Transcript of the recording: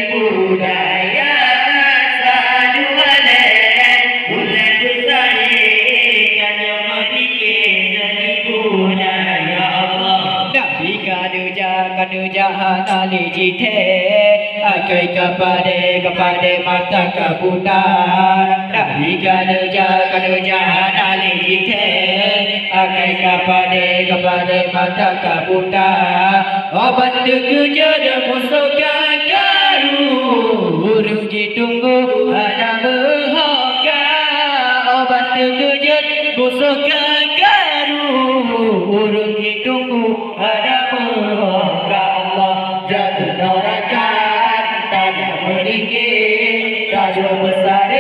budaya selalu ada bulan besarkan yang membikin jadi budaya Allah. Nabi kanuja hanali jite akai kepada mata kabuta. Nabi kanuja hanali jite akai kepada mata kabuta. Obat kejut musuh kagaru burung ditunggu ada berhoka. Obat kejut musuh kagaru burung ditunggu ada berhoka. Allah jaga neraka tak memiliki tajuk besar